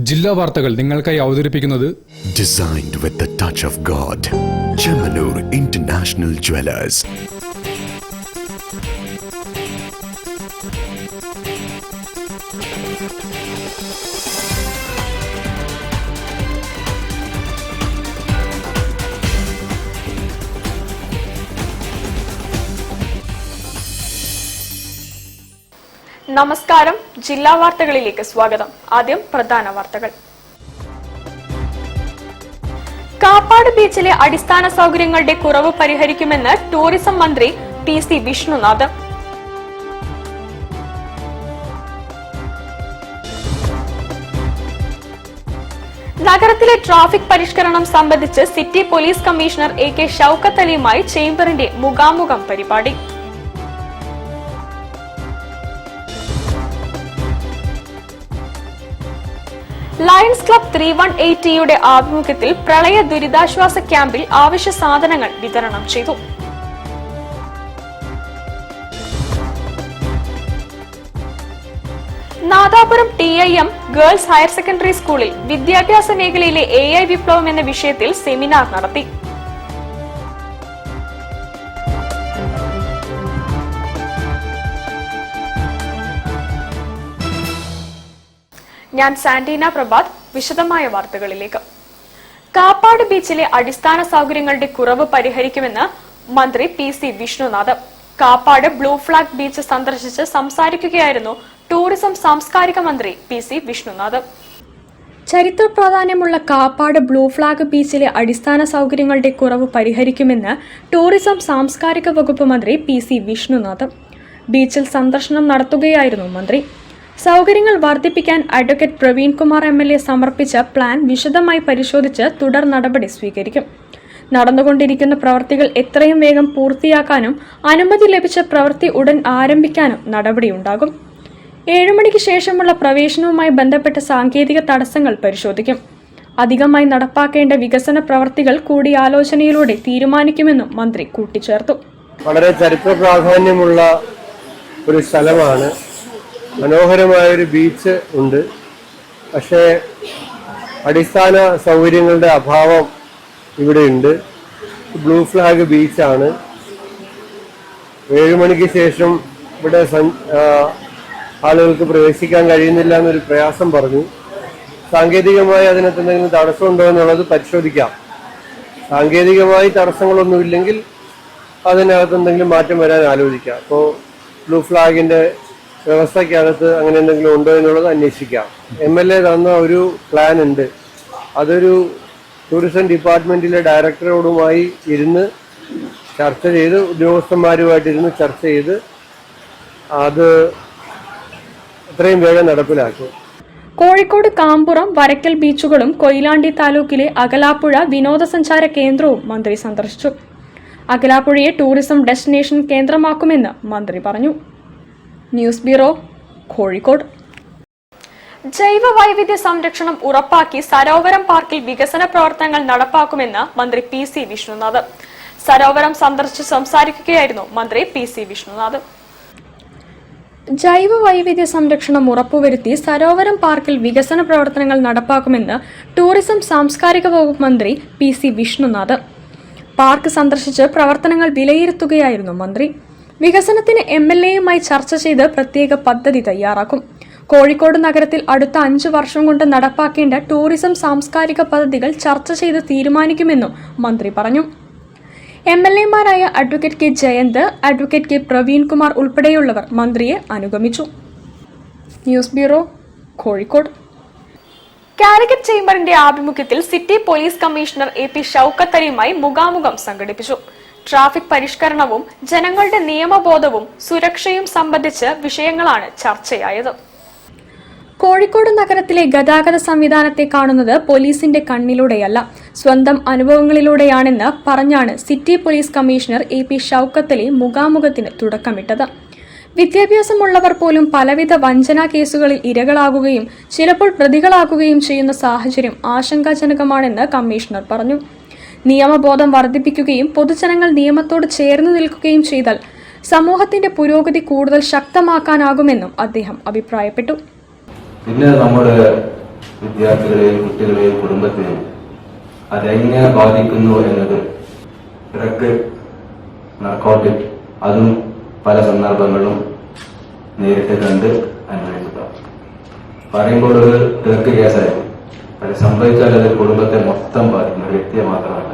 ജില്ലാ വാർത്തകൾ നിങ്ങൾക്കായി അവതരിപ്പിക്കുന്നത് Designed with the touch of God. Chemanur International Jewelers. നമസ്കാരം. ജില്ലാ വാർത്തകളിലേക്ക് സ്വാഗതം. ആദ്യം പ്രധാന വാർത്തകൾ. കാപ്പാട് ബീച്ചിലെ അടിസ്ഥാന സൗകര്യങ്ങളുടെ കുറവ് പരിഹരിക്കുമെന്ന് ടൂറിസം മന്ത്രി PC വിഷ്ണുനാഥ്. നഗരത്തിലെ ട്രാഫിക് പരിഷ്കരണം സംബന്ധിച്ച് city police commissioner AK Shoukath അലിയുമായി ചേംബറിന്റെ മുഖാമുഖം പരിപാടി. ലയൺസ് ക്ലബ് 3180യുടെ ആഭിമുഖ്യത്തിൽ പ്രളയ ദുരിതാശ്വാസ ക്യാമ്പിൽ ആവശ്യ സാധനങ്ങൾ വിതരണം ചെയ്തു. Nadapuram TIM girls higher secondary സ്കൂളിൽ വിദ്യാഭ്യാസ മേഖലയിലെ AI വിപ്ലവം എന്ന വിഷയത്തിൽ സെമിനാർ നടത്തി. ഞാൻ സാന്റീന പ്രഭാത്. വിശദമായ വാർത്തകളിലേക്ക്. കാപ്പാട് ബീച്ചിലെ അടിസ്ഥാന സൗകര്യങ്ങളുടെ കുറവ് പരിഹരിക്കുമെന്ന് മന്ത്രി PC Vishnunath. Kappad blue flag beach സന്ദർശിച്ച് സംസാരിക്കുകയായിരുന്നു ടൂറിസം സാംസ്കാരിക മന്ത്രി PC വിഷ്ണുനാഥ്. ചരിത്ര പ്രാധാന്യമുള്ള കാപ്പാട് ബ്ലൂ ഫ്ലാഗ് ബീച്ചിലെ അടിസ്ഥാന സൗകര്യങ്ങളുടെ കുറവ് പരിഹരിക്കുമെന്ന് ടൂറിസം സാംസ്കാരിക വകുപ്പ് മന്ത്രി PC വിഷ്ണുനാഥ് ബീച്ചിൽ സന്ദർശനം നടത്തുകയായിരുന്നു മന്ത്രി. സൗകര്യങ്ങൾ വർദ്ധിപ്പിക്കാൻ അഡ്വക്കേറ്റ് പ്രവീൺ കുമാർ MLA സമർപ്പിച്ച പ്ലാൻ വിശദമായി പരിശോധിച്ച് തുടർ നടപടി സ്വീകരിക്കും. നടന്നുകൊണ്ടിരിക്കുന്ന പ്രവൃത്തികൾ എത്രയും വേഗം പൂർത്തിയാക്കാനും അനുമതി ലഭിച്ച പ്രവൃത്തി ഉടൻ ആരംഭിക്കാനും നടപടിയുണ്ടാകും. 7 മണിക്ക് ശേഷമുള്ള പ്രവേശനവുമായി ബന്ധപ്പെട്ട സാങ്കേതിക തടസ്സങ്ങൾ പരിശോധിക്കും. അധികമായി നടപ്പാക്കേണ്ട വികസന പ്രവൃത്തികൾ കൂടിയാലോചനയിലൂടെ തീരുമാനിക്കുമെന്നും മന്ത്രി കൂട്ടിച്ചേർത്തു. വളരെ ചരിത്ര പ്രാധാന്യമുള്ള ഒരു സ്ഥലമാണ്. മനോഹരമായൊരു ബീച്ച് ഉണ്ട്. പക്ഷേ അടിസ്ഥാന സൗകര്യങ്ങളുടെ അഭാവം ഇവിടെയുണ്ട്. ബ്ലൂ ഫ്ലാഗ് ബീച്ചാണ്. 7 മണിക്ക് ശേഷം ഇവിടെ ആളുകൾക്ക് പ്രവേശിക്കാൻ കഴിയുന്നില്ല എന്നൊരു പ്രയാസം പറഞ്ഞു. സാങ്കേതികമായി അതിനകത്ത് എന്തെങ്കിലും തടസ്സമുണ്ടോ എന്നുള്ളത് പരിശോധിക്കാം. സാങ്കേതികമായി തടസ്സങ്ങളൊന്നുമില്ലെങ്കിൽ അതിനകത്ത് എന്തെങ്കിലും മാറ്റം വരാൻ ആലോചിക്കാം. അപ്പോൾ ബ്ലൂ ഫ്ലാഗിൻ്റെ വ്യവസ്ഥയ്ക്കകത്ത് അങ്ങനെ എന്തെങ്കിലും ഉണ്ടോ എന്നുള്ളത് അന്വേഷിക്കാം. MLA തന്ന ഒരു പ്ലാൻ ഉണ്ട്. അതൊരു ടൂറിസം ഡിപ്പാർട്ട്മെന്റിലെ ഡയറക്ടറോടുമായി ഇരുന്ന് ചർച്ച ചെയ്ത് ഉദ്യോഗസ്ഥന്മാരുമായിട്ടിരുന്ന് ചർച്ച ചെയ്ത് അത് എത്രയും വേഗം നടപ്പിലാക്കും. കോഴിക്കോട് കാമ്പുറം വരക്കൽ ബീച്ചുകളും കൊയിലാണ്ടി താലൂക്കിലെ അകലാപ്പുഴ വിനോദസഞ്ചാര കേന്ദ്രവും മന്ത്രി സന്ദർശിച്ചു. അകലാപ്പുഴയെ ടൂറിസം ഡെസ്റ്റിനേഷൻ കേന്ദ്രമാക്കുമെന്ന് മന്ത്രി പറഞ്ഞു. News bureau, Kozhikode. ജൈവ വൈവിധ്യ സംരക്ഷണം ഉറപ്പാക്കി സരോവരം പാർക്കിൽ വികസന പ്രവർത്തനങ്ങൾ നടപ്പാക്കുമെന്ന് മന്ത്രി PC വിഷ്ണുനാഥ്. സരോവരം സന്ദർശിച്ച് സംസാരിക്കുകയായിരുന്നു മന്ത്രി PC വിഷ്ണുനാഥ്. ജൈവ വൈവിധ്യ സംരക്ഷണം ഉറപ്പുവരുത്തി സരോവരം പാർക്കിൽ വികസന പ്രവർത്തനങ്ങൾ നടപ്പാക്കുമെന്ന് ടൂറിസം സാംസ്കാരിക വകുപ്പ് മന്ത്രി PC വിഷ്ണുനാഥ് പാർക്ക് സന്ദർശിച്ച് പ്രവർത്തനങ്ങൾ വിലയിരുത്തുകയായിരുന്നു മന്ത്രി. വികസനത്തിന് MLAയുമായി ചർച്ച ചെയ്ത് പ്രത്യേക പദ്ധതി തയ്യാറാക്കും. കോഴിക്കോട് നഗരത്തിൽ അടുത്ത 5 വർഷം കൊണ്ട് നടപ്പാക്കേണ്ട ടൂറിസം സാംസ്കാരിക പദ്ധതികൾ ചർച്ച ചെയ്ത് തീരുമാനിക്കുമെന്നും മന്ത്രി പറഞ്ഞു. MLAമാരായ advocate K Jayanth, advocate K Praveen Kumar ഉൾപ്പെടെയുള്ളവർ മന്ത്രിയെ അനുഗമിച്ചു. News bureau, Kozhikode. കാലിക്കറ്റ് ചേംബറിന്റെ ആഭിമുഖ്യത്തിൽ city police commissioner AP Shoukath അലിയുമായി മുഖാമുഖം സംഘടിപ്പിച്ചു. ട്രാഫിക് പരിഷ്കരണവും ജനങ്ങളുടെ നിയമബോധവും സുരക്ഷയും സംബന്ധിച്ച് വിഷയങ്ങളാണ് ചർച്ചയായത്. കോഴിക്കോട് നഗരത്തിലെ ഗതാഗത സംവിധാനത്തെ കാണുന്നത് പോലീസിന്റെ കണ്ണിലൂടെയല്ല, സ്വന്തം അനുഭവങ്ങളിലൂടെയാണെന്ന് പറഞ്ഞാണ് city police commissioner AP Shoukath Ali മുഖാമുഖത്തിന് തുടക്കമിട്ടത്. വിദ്യാഭ്യാസമുള്ളവർ പോലും പലവിധ വഞ്ചനാ കേസുകളിൽ ഇരകളാകുകയും ചിലപ്പോൾ പ്രതികളാകുകയും ചെയ്യുന്ന സാഹചര്യം ആശങ്കാജനകമാണെന്ന് കമ്മീഷണർ പറഞ്ഞു. നിയമബോധം വർദ്ധിപ്പിക്കുകയും പൊതുജനങ്ങൾ നിയമത്തോട് ചേർന്നു നിൽക്കുകയും ചെയ്താൽ സമൂഹത്തിന്റെ പുരോഗതി കൂടുതൽ ശക്തമാക്കാനാകുമെന്നും അദ്ദേഹം അഭിപ്രായപ്പെട്ടു. പിന്നെ നമ്മൾ വിദ്യാർത്ഥികളെയും കുട്ടികളെയും കുടുംബത്തെയും അതെങ്ങനെ ബാധിക്കുന്നു എന്നത് ഡ്രഗ്, നർക്കോട്ടിക് അതും പല സന്ദർഭങ്ങളിലും നേരിട്ട് കണ്ട് അനുഭവിക്കുക. പറയുമ്പോൾ ഒരു ഡ്രഗ് കേസായിരുന്നു. അത് സംഭവിച്ചാൽ അത് കുടുംബത്തെ മൊത്തം ബാധിക്കുന്ന വ്യക്തിയെ മാത്രമല്ല,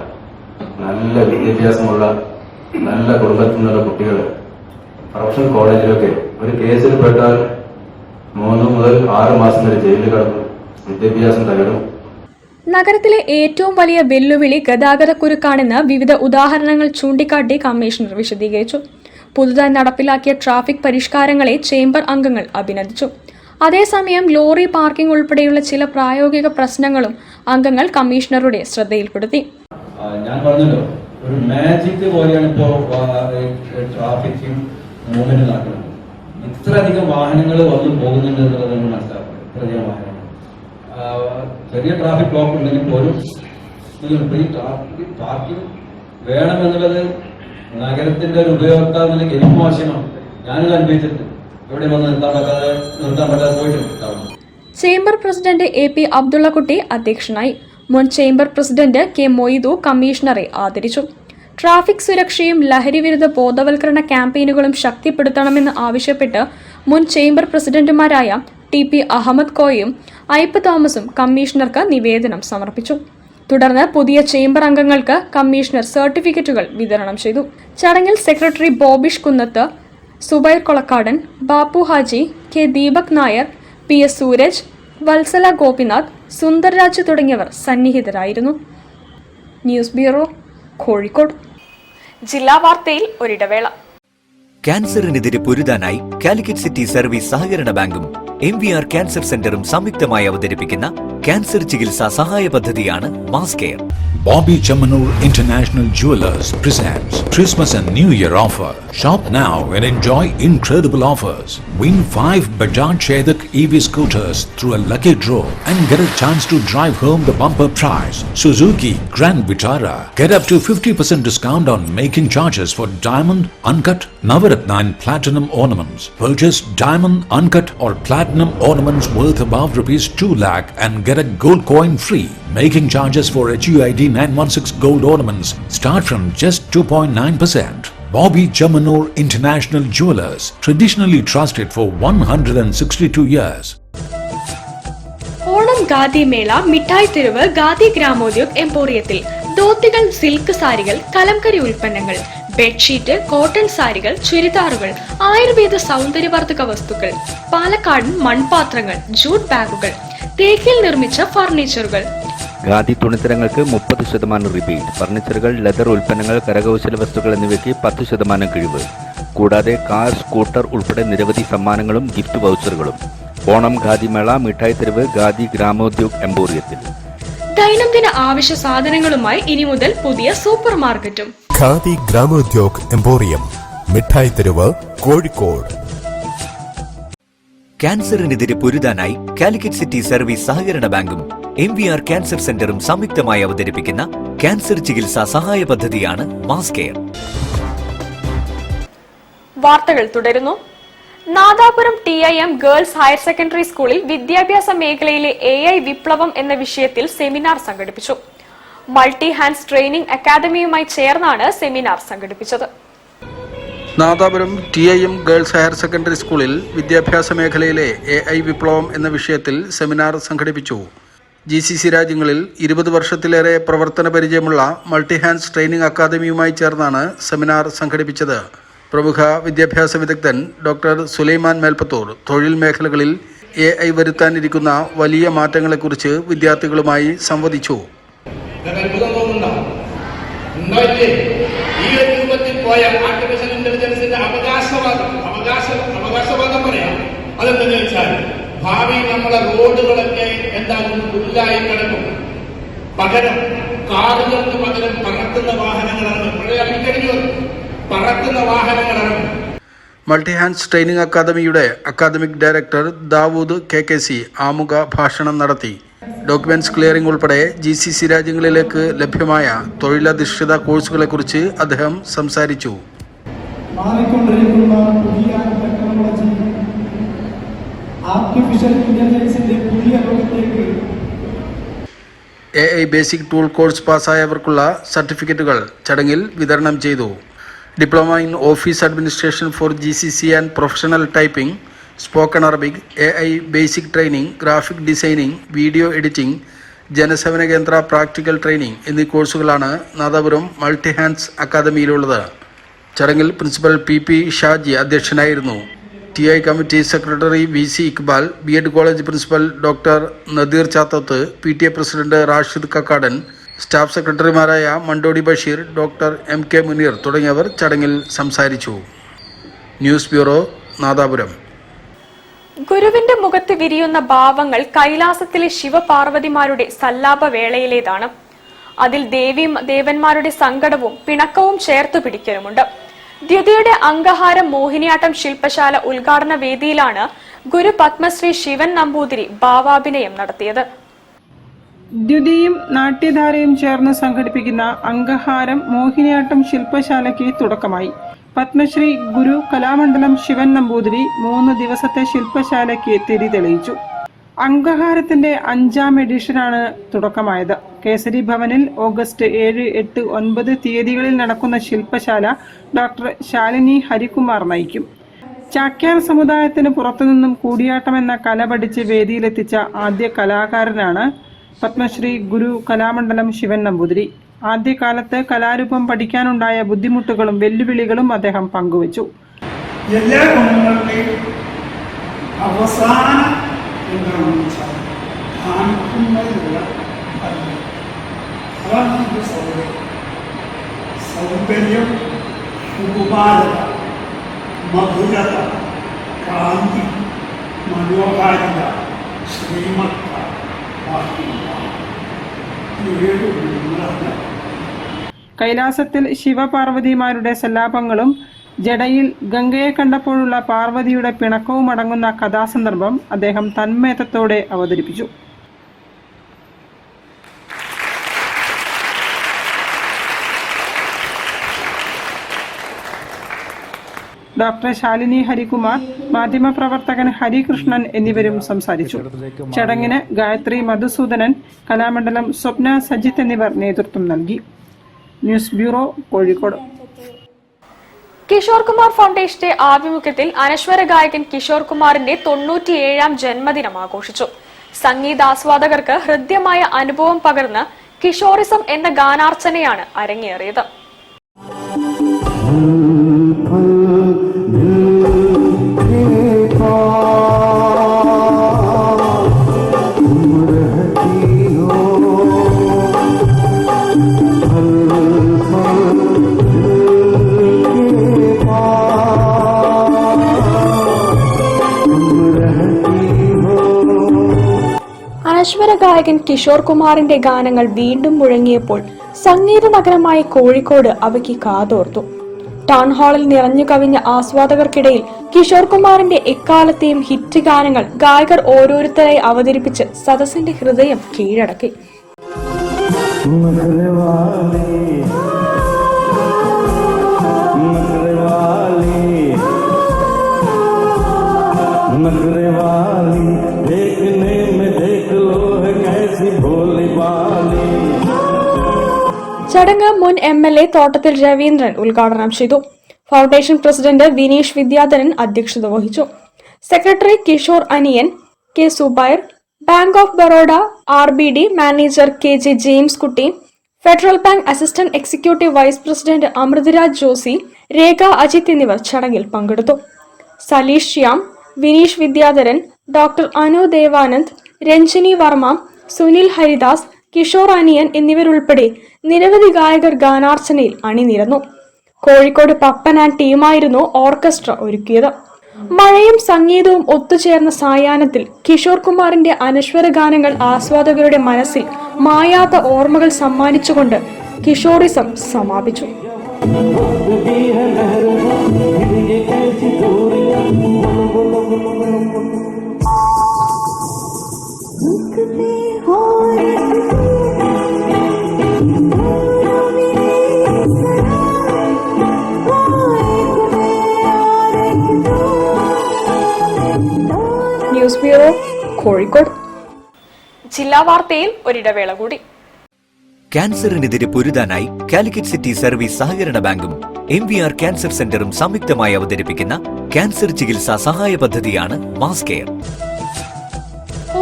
നല്ല വിദ്യാഭ്യാസമുള്ള നല്ല കുടുംബത്തിൽ നിന്നുള്ള കുട്ടികൾ പ്രൊഫഷണൽ കോളേജിലൊക്കെ ഒരു കേസിൽ പെട്ടാൽ 3 മുതൽ 6 മാസം വരെ ജയിലിൽ കിടക്കും, വിദ്യാഭ്യാസം തകരും. നഗരത്തിലെ ഏറ്റവും വലിയ വെല്ലുവിളി ഗതാഗതക്കുരുക്കാണെന്ന് വിവിധ ഉദാഹരണങ്ങൾ ചൂണ്ടിക്കാട്ടി കമ്മീഷണർ വിശദീകരിച്ചു. പുതുതായി നടപ്പിലാക്കിയ ട്രാഫിക് പരിഷ്കാരങ്ങളെ ചേംബർ അംഗങ്ങൾ അഭിനന്ദിച്ചു. അതേസമയം ലോറി പാർക്കിംഗ് ഉൾപ്പെടെയുള്ള ചില പ്രായോഗിക പ്രശ്നങ്ങളും അംഗങ്ങൾ കമ്മീഷണറുടെ ശ്രദ്ധയിൽപ്പെടുത്തി. ഞാൻ പറഞ്ഞല്ലോ, ഒരു മാജിക് പോലെയാണ് ഇപ്പോൾ ട്രാഫിക് മൂവ്മെന്റ് നടക്കുന്നത്. ഇത്രയധികം വാഹനങ്ങൾ വന്നു പോകുന്നുണ്ട് എന്നുള്ളത് നമ്മൾ മനസ്സിലാക്കുക. ഇത്രയധികം വാഹനങ്ങൾ, ചെറിയ ട്രാഫിക് ബ്ലോക്ക് ഉണ്ടെങ്കിൽ പോലും ഈ ട്രാഫിക് പാർക്കിംഗ് വേണമെന്നുള്ളത് നഗരത്തിന്റെ ഒരു ഉപയോക്താവ് എനിക്ക് മോശമാണ്. ഞാനിത് അനുഭവിച്ചിട്ട് ഇവിടെ വന്ന് നിർത്താൻ പറ്റാതെ പോയിട്ടുണ്ട്. ചേംബർ പ്രസിഡന്റ് AP അബ്ദുള്ളക്കുട്ടി അധ്യക്ഷനായി. മുൻ ചേംബർ പ്രസിഡന്റ് K മൊയ്തു കമ്മീഷണറെ ആദരിച്ചു. ട്രാഫിക് സുരക്ഷയും ലഹരിവിരുദ്ധ ബോധവൽക്കരണ ക്യാമ്പയിനുകളും ശക്തിപ്പെടുത്തണമെന്ന് ആവശ്യപ്പെട്ട് മുൻ ചേംബർ പ്രസിഡന്റുമാരായ TP അഹമ്മദ് കോയയും ഐപ്പ് തോമസും കമ്മീഷണർക്ക് നിവേദനം സമർപ്പിച്ചു. തുടർന്ന് പുതിയ ചേംബർ അംഗങ്ങൾക്ക് കമ്മീഷണർ സർട്ടിഫിക്കറ്റുകൾ വിതരണം ചെയ്തു. ചടങ്ങിൽ സെക്രട്ടറി ബോബിഷ് കുന്നത്ത്, സുബൈർ കൊളക്കാടൻ, ബാപ്പു ഹാജി, K ദീപക് നായർ, PS സൂരജ്, വത്സല ഗോപിനാഥ്, സുന്ദർരാജ് തുടങ്ങിയവർ സന്നിഹിതരായിരുന്നു. News bureau, Kozhikode. ജില്ലാ വാർത്തയിൽ ഒരിടവേള. ക്യാൻസറിനെതിരെ പൊരുതാനായി കാലിക്കറ്റ് സിറ്റി സർവീസ് സഹകരണ ബാങ്കും MVR ക്യാൻസർ സെന്ററും സംയുക്തമായി അവതരിപ്പിക്കുന്ന ക്യാൻസർ ചികിത്സാ സഹായ പദ്ധതിയാണ് mass care. Bobby Chamanur International Jewelers presents Christmas and New Year offer. Shop now and enjoy incredible offers. Win 5 Bajaj Chetak EV scooters through a lucky draw and get a chance to drive home the bumper prize Suzuki Grand Vitara. Get up to 50% discount on making charges for diamond, uncut, Navaratna and platinum ornaments. Purchase diamond, uncut or platinum ornaments worth above rupees 2 lakh and get a gold coin free. Making charges for HUID 916 gold ornaments start from just 2.9%. Bobby Chamanur International Jewelers, traditionally trusted for 162 years. Onam khadi മേള മിഠായി തെരുവ് khadi Gramodyoga എംപോറിയത്തിൽ ധോത്തികൾ, silk സാരികൾ, കലംകരി ഉൽപ്പന്നങ്ങൾ, bedsheet, cotton സാരികൾ, ചുരിദാറുകൾ, ആയുർവേദ സൗന്ദര്യവർദ്ധക വസ്തുക്കൾ, പാലക്കാടൻ മൺപാത്രങ്ങൾ, ജൂട്ട് ബാഗുകൾ, തേക്കിൽ നിർമ്മിച്ച ഫർണിച്ചറുകൾ. ഖാദി തുണിത്തരങ്ങൾക്ക് 30% റിബേറ്റ്, ഫർണിച്ചറുകൾ, ലെതർ ഉൽപ്പന്നങ്ങൾ, കരകൗശല വസ്തുക്കൾ എന്നിവയ്ക്ക് 10% കിഴിവ്. കൂടാതെ കാർ, സ്കൂട്ടർ ഉൾപ്പെടെ നിരവധി സമ്മാനങ്ങളും ഗിഫ്റ്റ് വൗച്ചറുകളും. ഓണം ഖാദി മേള മിഠായി തെരുവ് ഖാദി ഗ്രാമോദ്योग എംപോറിയത്തിൽ. ദൈനംദിന ആവശ്യ സാധനങ്ങളുമായി ഇനി മുതൽ പുതിയ സൂപ്പർ മാർക്കറ്റും. ഖാദി ഗ്രാമോദ്योग എംപോറിയം, മിഠായി തെരുവ്, കോഴിക്കോട്. ക്യാൻസറിനെതിരെ പൊരുതാനായി കാലിക്കറ്റ് സിറ്റി സർവീസ് സഹകരണ ബാങ്കും MVR ക്യാൻസർ സെന്ററും സംയുക്തമായി അവതരിപ്പിക്കുന്ന ക്യാൻസർ ചികിത്സാ സഹായ പദ്ധതിയാണ് മാസ് കെയർ. വാർത്തകൾ തുടരുന്നു. Nadapuram TIM girls higher secondary സ്കൂളിൽ വിദ്യാഭ്യാസ മേഖലയിലെ AI വിപ്ലവം എന്ന വിഷയത്തിൽ സെമിനാർ സംഘടിപ്പിച്ചു. മൾട്ടി ഹാൻഡ്സ് ട്രെയിനിംഗ് അക്കാദമിയുമായി ചേർന്നാണ് സെമിനാർ സംഘടിപ്പിച്ചത്. Nadapuram TIM girls higher secondary സ്കൂളിൽ വിദ്യാഭ്യാസ മേഖലയിലെ AI വിപ്ലവം എന്ന വിഷയത്തിൽ സെമിനാർ സംഘടിപ്പിച്ചു. GCC രാജ്യങ്ങളിൽ 20 വർഷത്തിലേറെ പ്രവർത്തന പരിചയമുള്ള മൾട്ടി ഹാൻഡ്സ് ട്രെയിനിംഗ് അക്കാദമിയുമായി ചേർന്നാണ് സെമിനാർ സംഘടിപ്പിച്ചത്. പ്രമുഖ വിദ്യാഭ്യാസ വിദഗ്ധൻ ഡോക്ടർ സുലൈമാൻ മേൽപ്പത്തൂർ തൊഴിൽ മേഖലകളിൽ AI വരുത്താനിരിക്കുന്ന വലിയ മാറ്റങ്ങളെക്കുറിച്ച് വിദ്യാർത്ഥികളുമായി സംവദിച്ചു. ഈ ഒരു രൂപത്തിൽ പോയ ആർട്ടിഫിഷ്യൽ ഇന്റലിജൻസിന്റെ അവകാശവാദം പറയാം. അതെന്തെന്ന് വെച്ചാൽ ഭാവി നമ്മളെ റോഡുകളൊക്കെ എന്താകും, പുല്ലായി കിടക്കും. പകരം കാറുകൾക്ക് പകരം പറക്കുന്ന വാഹനങ്ങളാണ്. കഴിഞ്ഞു പറക്കുന്ന വാഹനങ്ങളാണ്. മൾട്ടി ഹാൻഡ്സ് ട്രെയിനിംഗ് അക്കാദമിയുടെ അക്കാദമിക് ഡയറക്ടർ ദാവൂദ് KKC ആമുഖ ഭാഷണം നടത്തി. ഡോക്യുമെന്റ്സ് ക്ലിയറിംഗ് ഉൾപ്പെടെ GCC രാജ്യങ്ങളിലേക്ക് ലഭ്യമായ തൊഴിലധിഷ്ഠിത കോഴ്സുകളെക്കുറിച്ച് അദ്ദേഹം സംസാരിച്ചു. മാറിക്കൊണ്ടിരിക്കുന്ന പുതിയ ടെക്നോളജി, ആർട്ടിഫിഷ്യൽ ഇന്റലിജൻസിന്റെ പുതിയ ലോകത്തേക്ക് AI ബേസിക് ടൂൾ കോഴ്സ് പാസ്സായവർക്കുള്ള സർട്ടിഫിക്കറ്റുകൾ ചടങ്ങിൽ വിതരണം ചെയ്തു. Diploma in office administration for GCC and professional typing, spoken Arabic, AI basic training, graphic designing, video editing, ജനസേവന കേന്ദ്ര പ്രാക്ടിക്കൽ ട്രെയിനിംഗ് എന്നീ കോഴ്സുകളാണ് നാദാപുരം മൾട്ടി ഹാൻഡ്സ് അക്കാദമിയിലുള്ളത്. ചടങ്ങിൽ പ്രിൻസിപ്പൽ PP ഷാജി അധ്യക്ഷനായിരുന്നു. TI committee secretary VC Iqbal, BEd college principal doctor Nadir Chathoth, PTA president Rashid Kakkadan, staff സെക്രട്ടറിമാരായ Mandodi Basheer, doctor MK Muneer തുടങ്ങിയവർ ചടങ്ങിൽ സംസാരിച്ചു. News bureau, Nadapuram. ഗുരുവിന്റെ മുഖത്ത് വിരിയുന്ന ഭാവങ്ങൾ കൈലാസത്തിലെ ശിവപാർവതിമാരുടെ സല്ലാപ വേളയിലേതാണ്. അതിൽ ദേവന്മാരുടെ സങ്കടവും പിണക്കവും ചേർത്തു പിടിക്കലുമുണ്ട്. ദ്യുതിയുടെ അംഗഹാരം മോഹിനിയാട്ടം ശില്പശാല ഉദ്ഘാടന വേദിയിലാണ് ഗുരു പത്മശ്രീ ശിവൻ നമ്പൂതിരി ഭാവാഭിനയം നടത്തിയത്. ദ്യുതിയും നാട്യധാരയും ചേർന്ന് സംഘടിപ്പിക്കുന്ന അംഗഹാരം മോഹിനിയാട്ടം ശില്പശാലയ്ക്ക് തുടക്കമായി. പത്മശ്രീ ഗുരു കലാമണ്ഡലം ശിവൻ നമ്പൂതിരി 3 ദിവസത്തെ ശില്പശാലയ്ക്ക് തിരി തെളിയിച്ചു. അംഗഹാരത്തിന്റെ 5ാം എഡിഷനാണ് തുടക്കമായത്. കേസരി ഭവനിൽ ഓഗസ്റ്റ് 7, 8, 9 തീയതികളിൽ നടക്കുന്ന ശില്പശാല ഡോക്ടർ ശാലിനി ഹരികുമാർ നയിക്കും. ചാക്യാർ സമുദായത്തിന് പുറത്തുനിന്നും കൂടിയാട്ടം എന്ന കല പഠിച്ച് വേദിയിലെത്തിച്ച ആദ്യ കലാകാരനാണ് പത്മശ്രീ ഗുരു കലാമണ്ഡലം ശിവൻ നമ്പൂതിരി. ആദ്യകാലത്ത് കലാരൂപം പഠിക്കാനുണ്ടായ ബുദ്ധിമുട്ടുകളും വെല്ലുവിളികളും അദ്ദേഹം പങ്കുവച്ചു. എല്ലാ ഗുണങ്ങളുടെയും അവസാനം എന്താണെന്ന് വെച്ചാൽ കാണിക്കുന്നതിനുള്ള അതാണ് സൗന്ദര്യം, സുകുമാരത, മധുരത, കാന്തി, മനോഹാരിത, ശ്രീമത്ത, കൈലാസത്തിൽ ശിവപാർവതിമാരുടെ സല്ലാപങ്ങളും ജടയിൽ ഗംഗയെ കണ്ടപ്പോഴുള്ള പാർവതിയുടെ പിണക്കവും അടങ്ങുന്ന കഥാസന്ദർഭം അദ്ദേഹം തന്മയത്വത്തോടെ അവതരിപ്പിച്ചു. ഡോക്ടർ ശാലിനി ഹരികുമാർ, മാധ്യമപ്രവർത്തകൻ ഹരികൃഷ്ണൻ എന്നിവരും സംസാരിച്ചു. ചടങ്ങിന് ഗായത്രി മധുസൂദനൻ, കലാമണ്ഡലം സ്വപ്ന സജിത്ത് എന്നിവർ നേതൃത്വം നൽകി. News bureau, Kozhikode. കിഷോർ കുമാർ ഫൗണ്ടേഷന്റെ ആഭിമുഖ്യത്തിൽ അനശ്വര ഗായകൻ കിഷോർ കുമാറിന്റെ 97ാം ജന്മദിനം ആഘോഷിച്ചു. സംഗീതാസ്വാദകർക്ക് ഹൃദ്യമായ അനുഭവം പകർന്ന് കിഷോറിസം എന്ന ഗാനാർച്ചനയാണ് അരങ്ങേറിയത്. അനശ്വര ഗായകൻ കിഷോർ കുമാറിന്റെ ഗാനങ്ങൾ വീണ്ടും മുഴങ്ങിയപ്പോൾ സംഗീത നഗരമായ കോഴിക്കോട് അവയ്ക്ക് കാതോർത്തു. ടൗൺ ഹാളിൽ നിറഞ്ഞു കവിഞ്ഞ ആസ്വാദകർക്കിടയിൽ കിഷോർ കുമാറിന്റെ എക്കാലത്തെയും ഹിറ്റ് ഗാനങ്ങൾ ഗായകർ ഓരോരുത്തരായി അവതരിപ്പിച്ച് സദസ്സിന്റെ ഹൃദയം കീഴടക്കി. ചടങ്ങ് മുൻ MLA തോട്ടത്തിൽ രവീന്ദ്രൻ ഉദ്ഘാടനം ചെയ്തു. ഫൗണ്ടേഷൻ പ്രസിഡന്റ് വിനീഷ് വിദ്യാധരൻ അധ്യക്ഷത വഹിച്ചു. Secretary Kishore Aniyan, K. Zubair, bank of Baroda RBD manager KJ James Kutty, federal bank assistant executive vice president Amritraj Josy, Rekha Ajith എന്നിവർ ചടങ്ങിൽ പങ്കെടുത്തു. സലീഷ് ശ്യാം, വിനീഷ് വിദ്യാധരൻ, ഡോക്ടർ അനു ദേവാനന്ദ്, രഞ്ജിനി വർമ്മ, സുനിൽ ഹരിദാസ്, കിഷോർ അനിയൻ എന്നിവരുൾപ്പെടെ നിരവധി ഗായകർ ഗാനാർച്ചനയിൽ അണിനിരന്നു. കോഴിക്കോട് പപ്പൻ ആൻഡ് ടീമായിരുന്നു ഓർക്കസ്ട്ര ഒരുക്കിയത്. മഴയും സംഗീതവും ഒത്തുചേർന്ന സായാഹ്നത്തിൽ കിഷോർ കുമാറിന്റെ അനശ്വര ഗാനങ്ങൾ ആസ്വാദകരുടെ മനസ്സിൽ മായാത്ത ഓർമ്മകൾ സമ്മാനിച്ചുകൊണ്ട് കിഷോറിസം സമാപിച്ചു. News bureau, Kozhikode. ജില്ലാ വാർത്തയിൽ ഒരിടവേള കൂടി. ക്യാൻസറിനെതിരെ പൊരുതാനായി കാലിക്കറ്റ് സിറ്റി സർവീസ് സഹകരണ ബാങ്കും MVR ക്യാൻസർ സെന്ററും സംയുക്തമായി അവതരിപ്പിക്കുന്ന ക്യാൻസർ ചികിത്സാ സഹായ പദ്ധതിയാണ് മാസ് കെയർ.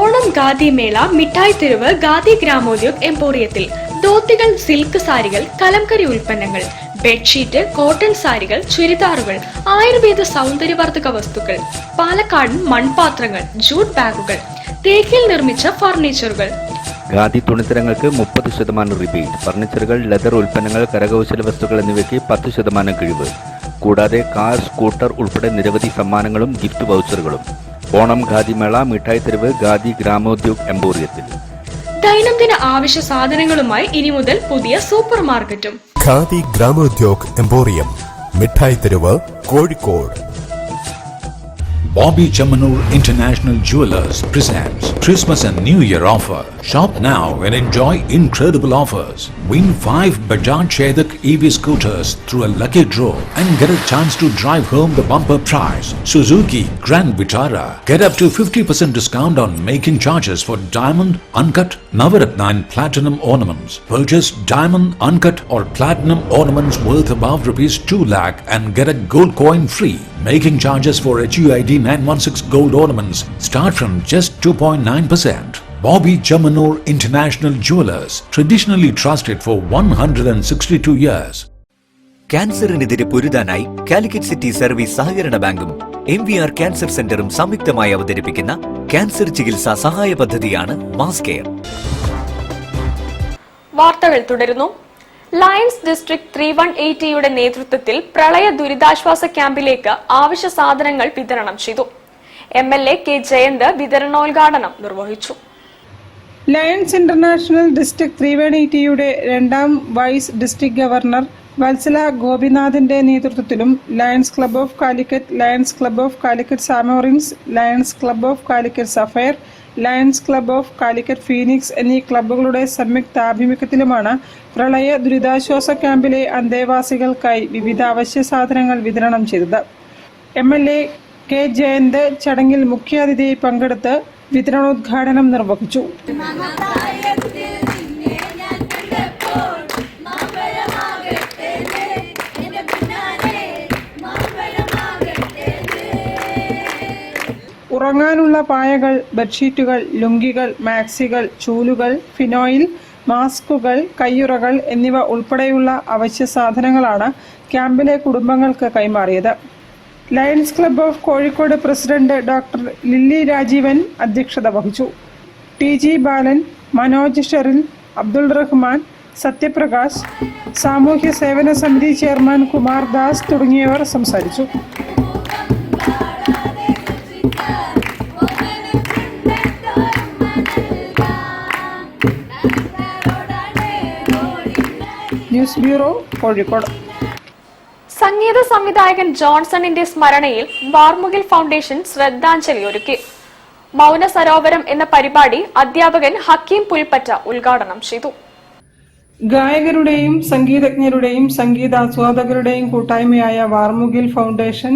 ഓണം ഖാദി മേള മിഠായി തെരുവ് ഖാദി ഗ്രാമോദ്योग എംപോറിയത്തിൽ ധോത്തികൾ, സിൽക്ക് സാരികൾ, കലംകരി ഉൽപ്പന്നങ്ങൾ, ബെഡ്ഷീറ്റ്, കോട്ടൺ സാരികൾ, ചുരിദാറുകൾ, ആയുർവേദ സൗന്ദര്യവർദ്ധക വസ്തുക്കൾ, പാലക്കാടൻ മൺപാത്രങ്ങൾ, ജൂട്ട് ബാഗുകൾ, തേക്കിൽ നിർമ്മിച്ച ഫർണിച്ചറുകൾ. ഖാദി തുണിത്തരങ്ങൾക്ക് 30% റിബേറ്റ്, ഫർണിച്ചറുകൾ, ലെതർ ഉൽപ്പന്നങ്ങൾ, കരകൗശല വസ്തുക്കൾ എന്നിവയ്ക്ക് 10% കിഴിവ്. കൂടാതെ കാർ, സ്കൂട്ടർ ഉൾപ്പെടെ നിരവധി സമ്മാനങ്ങളും ഗിഫ്റ്റ് വൗച്ചറുകളും. ഓണം ഖാദി മേള മിഠായി തെരുവ് ഖാദി ഗ്രാമോദ്योग എംപോറിയത്തിൽ. ദൈനംദിന ആവശ്യ സാധനങ്ങളുമായി ഇനി മുതൽ പുതിയ സൂപ്പർ മാർക്കറ്റും. ഖാദി ഗ്രാമോദ്योग എംപോറിയം, മിഠായി തെരുവ്, Kozhikode. Bobby Chamanur International Jewelers presents Christmas and New Year offer. Shop now and enjoy incredible offers. Win 5 Bajaj Chetak EV scooters through a lucky draw and get a chance to drive home the bumper prize, Suzuki Grand Vitara. Get up to 50% discount on making charges for diamond, uncut, Navaratna and platinum ornaments. Purchase diamond, uncut or platinum ornaments worth above rupees 2 lakh and get a gold coin free. Making charges for HUID 916 gold ornaments start from just 2.9%. Bobby Chamanur International Jewelers, traditionally trusted for 162 years. ക്യാൻസറിനെതിരെ പൊരുതാനായി Calicut city service സഹകരണ ബാങ്കും MVR cancer സെന്ററും സംയുക്തമായി അവതരിപ്പിക്കുന്ന cancer ചികിത്സാ സഹായ പദ്ധതിയാണ് മാസ് കെയർ. വാർത്തകൾ തുടരുന്നു. ലയൺസ് ഡിസ്ട്രിക്ട് 3180യുടെ നേതൃത്വത്തിൽ പ്രളയ ദുരിതാശ്വാസ ക്യാമ്പിലേക്ക് ആവശ്യ സാധനങ്ങൾ വിതരണം ചെയ്തു. MLA കെ ജയന്ത് വിതരണോദ്ഘാടനം നിർവഹിച്ചു. ലയൺസ് ഇന്റർനാഷണൽ ഡിസ്ട്രിക്ട് 3180യുടെ 2ാം വൈസ് ഡിസ്ട്രിക്ട് ഗവർണർ വത്സല ഗോപിനാഥിന്റെ നേതൃത്വത്തിലും lions club of Calicut, lions club of Calicut Zamorins, lions club of Calicut sapphire, lions club of Calicut phoenix എന്നീ ക്ലബ്ബുകളുടെ സംയുക്താഭിമുഖ്യത്തിലുമാണ് പ്രളയ ദുരിതാശ്വാസ ക്യാമ്പിലെ അന്തേവാസികൾക്കായി വിവിധ അവശ്യ സാധനങ്ങൾ വിതരണം ചെയ്തത്. MLA കെ ജയന്ത് ചടങ്ങിൽ മുഖ്യാതിഥിയായി പങ്കെടുത്ത് വിതരണോദ്ഘാടനം നിർവഹിച്ചു. ഉറങ്ങാനുള്ള പായകൾ, ബെഡ്ഷീറ്റുകൾ, ലുങ്കികൾ, മാക്സികൾ, ചൂലുകൾ, ഫിനോയിൽ, മാസ്കുകൾ, കയ്യുറകൾ എന്നിവ ഉൾപ്പെടെയുള്ള അവശ്യ സാധനങ്ങളാണ് ക്യാമ്പിലെ കുടുംബങ്ങൾക്ക് കൈമാറിയത്. Lions club of Kozhikode president doctor Lilly Rajeevan അധ്യക്ഷത വഹിച്ചു. TG ബാലൻ, മനോജ് ഷെറിൽ, അബ്ദുൾ റഹ്മാൻ, സത്യപ്രകാശ്, സാമൂഹ്യ സേവന സമിതി ചെയർമാൻ കുമാർ ദാസ് തുടങ്ങിയവർ സംസാരിച്ചു. News bureau, Kozhikode. സംഗീത സംവിധായകൻ ജോൺസണിന്റെ സ്മരണയിൽ വാർമുകിൽ ഫൗണ്ടേഷൻ ശ്രദ്ധാഞ്ജലി ഒരുക്കി. മൗന സരോവരം എന്ന പരിപാടി അധ്യാപകൻ ഹക്കീം പുൽപ്പറ്റ ഉദ്ഘാടനം ചെയ്തു. ഗായകരുടെയും സംഗീതജ്ഞരുടെയും സംഗീതാസ്വാദകരുടെയും കൂട്ടായ്മയായ വാർമുകിൽ ഫൗണ്ടേഷൻ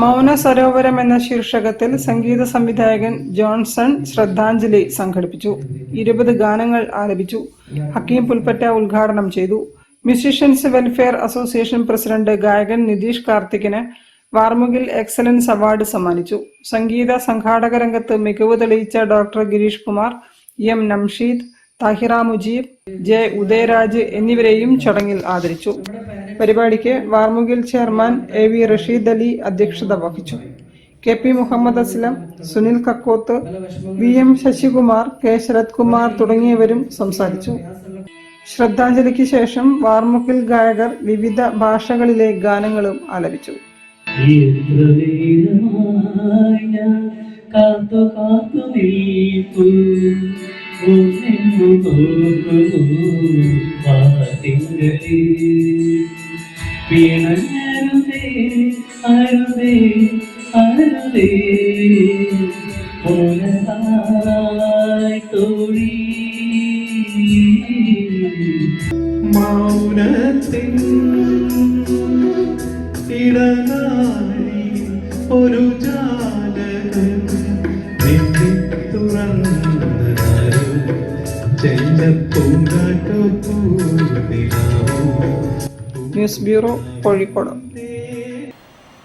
മൗന സരോവരം എന്ന ശീർഷകത്തിൽ സംഗീത സംവിധായകൻ ജോൺസൺ ശ്രദ്ധാഞ്ജലി സംഘടിപ്പിച്ചു. 20 ഗാനങ്ങൾ ആലപിച്ചു. ഹക്കീം പുൽപ്പറ്റ ഉദ്ഘാടനം ചെയ്തു. മ്യൂസിഷ്യൻസ് വെൽഫെയർ അസോസിയേഷൻ പ്രസിഡന്റ് ഗായകൻ നിതീഷ് കാർത്തികിന് വാർമുകിൽ എക്സലൻസ് അവാർഡ് സമ്മാനിച്ചു. സംഗീത സംഘാടക രംഗത്ത് മികവ് തെളിയിച്ച doctor Girish Kumar, M Namsheed, Thahira Mujeeb, J Udayaraj എന്നിവരെയും ചടങ്ങിൽ ആദരിച്ചു. പരിപാടിക്ക് വാർമുകിൽ ചെയർമാൻ AV റഷീദ് അലി അധ്യക്ഷത വഹിച്ചു. KP Muhammad Aslam, Sunil Kakkoth, VM Sasikumar, K Sarath Kumar തുടങ്ങിയവരും സംസാരിച്ചു. ശ്രദ്ധാഞ്ജലിക്ക് ശേഷം വാർമുകിൽ ഗായകർ വിവിധ ഭാഷകളിലെ ഗാനങ്ങളും ആലപിച്ചു. മൗനത്തിൻ ഇടനാഴി ഒരു ജാലകം തുറന്നതാരും ന്യൂസ് ബ്യൂറോ കോഴിക്കോട്.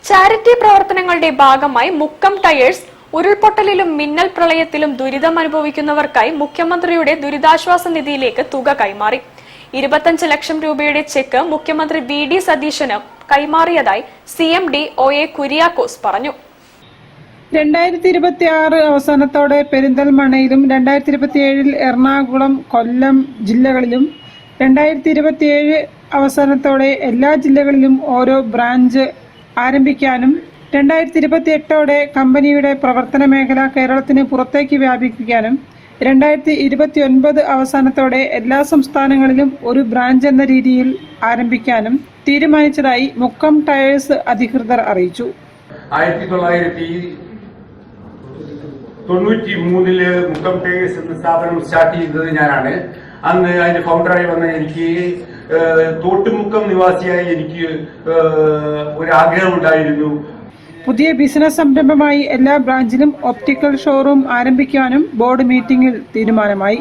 ചാരിറ്റി പ്രവർത്തനങ്ങളുടെ ഭാഗമായി മുക്കം ടയേഴ്സ് ഉരുൾപൊട്ടലിലും മിന്നൽ പ്രളയത്തിലും ദുരിതമനുഭവിക്കുന്നവർക്കായി മുഖ്യമന്ത്രിയുടെ ദുരിതാശ്വാസ നിധിയിലേക്ക് തുക കൈമാറി. 25 ലക്ഷം രൂപയുടെ ചെക്ക് മുഖ്യമന്ത്രി VD സതീശന് കൈമാറിയതായി CMD OA കുര്യാക്കോസ് പറഞ്ഞു. 2026 അവസാനത്തോടെ പെരിന്തൽമണ്ണയിലും 2027 എറണാകുളം, കൊല്ലം ജില്ലകളിലും 2027 അവസാനത്തോടെ എല്ലാ ജില്ലകളിലും ഓരോ ബ്രാഞ്ച് ആരംഭിക്കാനും 2028ഓടെ കമ്പനിയുടെ പ്രവർത്തന മേഖല കേരളത്തിന് പുറത്തേക്ക് വ്യാപിപ്പിക്കാനും 2029 അവസാനത്തോടെ എല്ലാ സംസ്ഥാനങ്ങളിലും ഒരു ബ്രാഞ്ച് എന്ന രീതിയിൽ ആരംഭിക്കാനും തീരുമാനിച്ചതായി മുക്കം ടയേഴ്സ് അധികൃതർ അറിയിച്ചു. 1993 മുക്കം ടയേഴ്സ് എന്ന സ്ഥാപനം സ്റ്റാർട്ട് ചെയ്തത് ഞാനാണ്. അന്ന് അതിന്റെ ഫൗണ്ടറായി വന്ന എനിക്ക് തോട്ടുമുക്കം നിവാസിയായി എനിക്ക് ഒരു ആഗ്രഹമുണ്ടായിരുന്നു. പുതിയ ബിസിനസ് സംരംഭമായി എല്ലാ ബ്രാഞ്ചിലും ഒപ്റ്റിക്കൽ ഷോറൂം ആരംഭിക്കാനും ബോർഡ് മീറ്റിംഗിൽ തീരുമാനമായി.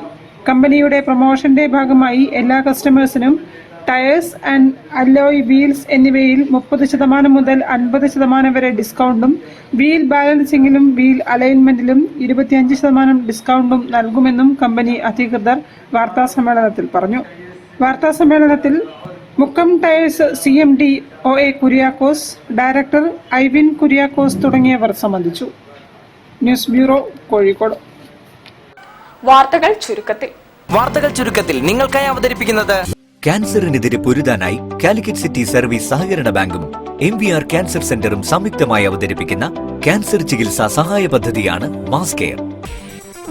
കമ്പനിയുടെ പ്രൊമോഷന്റെ ഭാഗമായി എല്ലാ കസ്റ്റമേഴ്സിനും ടയേഴ്സ് ആൻഡ് അലോയ് വീൽസ് എന്നിവയിൽ 30% മുതൽ 50% വരെ ഡിസ്കൗണ്ടും വീൽ ബാലൻസിംഗിലും വീൽ അലൈൻമെന്റിലും 25% ഡിസ്കൗണ്ടും നൽകുമെന്നും കമ്പനി അധികൃതർ വാർത്താസമ്മേളനത്തിൽ പറഞ്ഞു. വാർത്താസമ്മേളനത്തിൽ Mukkam tyres CMD OA Kuriakose, director Ivin Kuriakose തുടങ്ങിയവർ സംബന്ധിച്ചു. News bureau Kozhikode. വാർത്തകൾ ചുരുക്കത്തിൽ നിങ്ങൾക്കായി അവതരിപ്പിക്കുന്നത് ക്യാൻസറിനെതിരെ പൊരുതാനായി കാലിക്കറ്റ് സിറ്റി സർവീസ് സഹകരണ ബാങ്കും MVR ക്യാൻസർ സെന്ററും സംയുക്തമായി അവതരിപ്പിക്കുന്ന ക്യാൻസർ ചികിത്സാ സഹായ പദ്ധതിയാണ് മാസ് കെയർ.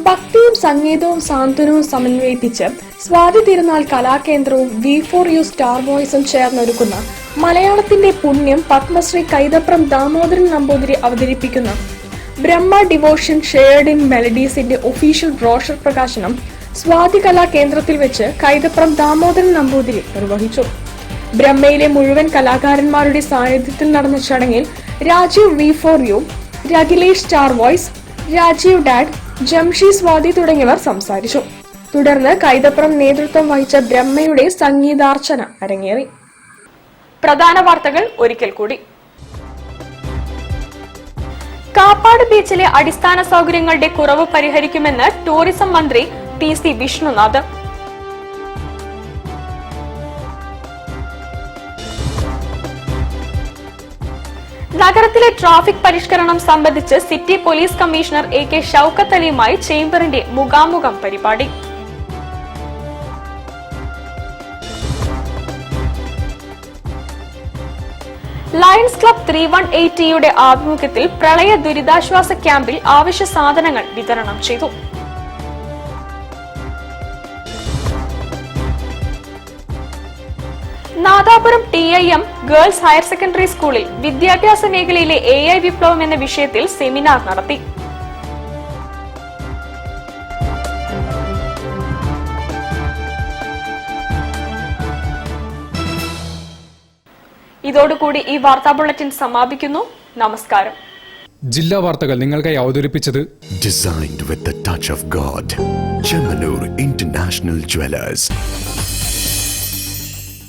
ഭക്തിയും സംഗീതവും സാന്ത്വനവും സമന്വയിപ്പിച്ച് സ്വാതി തിരുനാൾ കലാകേന്ദ്രവും V4U സ്റ്റാർ വോയിസും ചേർന്നൊരുക്കുന്ന മലയാളത്തിന്റെ പുണ്യം പത്മശ്രീ കൈതപ്രം ദാമോദരൻ നമ്പൂതിരി അവതരിപ്പിക്കുന്ന ബ്രഹ്മ ഡിവോഷൻ ഷെയർഡ് ഇൻ മെലഡീസിന്റെ ഒഫീഷ്യൽ ബ്രോഷർ പ്രകാശനം സ്വാതി കലാകേന്ദ്രത്തിൽ വെച്ച് കൈതപ്രം ദാമോദരൻ നമ്പൂതിരി നിർവഹിച്ചു. ബ്രഹ്മയിലെ മുഴുവൻ കലാകാരന്മാരുടെ സാന്നിധ്യത്തിൽ നടന്ന ചടങ്ങിൽ Rajeev V4U, Rakhilesh star voice, Rajeev dad, Jamshi Swathi തുടങ്ങിയവർ സംസാരിച്ചു. തുടർന്ന് കൈതപ്രം നേതൃത്വം വഹിച്ച ബ്രഹ്മയുടെ സംഗീതാർച്ചന അരങ്ങേറി. പ്രധാന വാർത്തകൾ ഒരിക്കൽ കൂടി. കാപ്പാട് ബീച്ചിലെ അടിസ്ഥാന സൗകര്യങ്ങളുടെ കുറവ് പരിഹരിക്കുമെന്ന് ടൂറിസം മന്ത്രി PC വിഷ്ണുനാഥ്. നഗരത്തിലെ ട്രാഫിക് പരിഷ്കരണം സംബന്ധിച്ച് city police commissioner AK Shoukath അലിയുമായി ചേംബറിന്റെ മുഖാമുഖം പരിപാടി. ലയൺസ് ക്ലബ് 318യുടെ ആഭിമുഖ്യത്തിൽ പ്രളയ ദുരിതാശ്വാസ ക്യാമ്പിൽ ആവശ്യ സാധനങ്ങൾ വിതരണം ചെയ്തു. Nadapuram TIM girls higher secondary സ്കൂളിൽ വിദ്യാഭ്യാസ മേഖലയിലെ AI വിപ്ലവം എന്ന വിഷയത്തിൽ സെമിനാർ നടത്തി. ഇതോടുകൂടി ഈ വാർത്താ ബുള്ളറ്റിൻ സമാപിക്കുന്നു. നമസ്കാരം. ജില്ലാ വാർത്തകൾ നിങ്ങൾക്കായി അവതരിപ്പിച്ചത് Designed with the touch of God. Chemanur International Jewelers.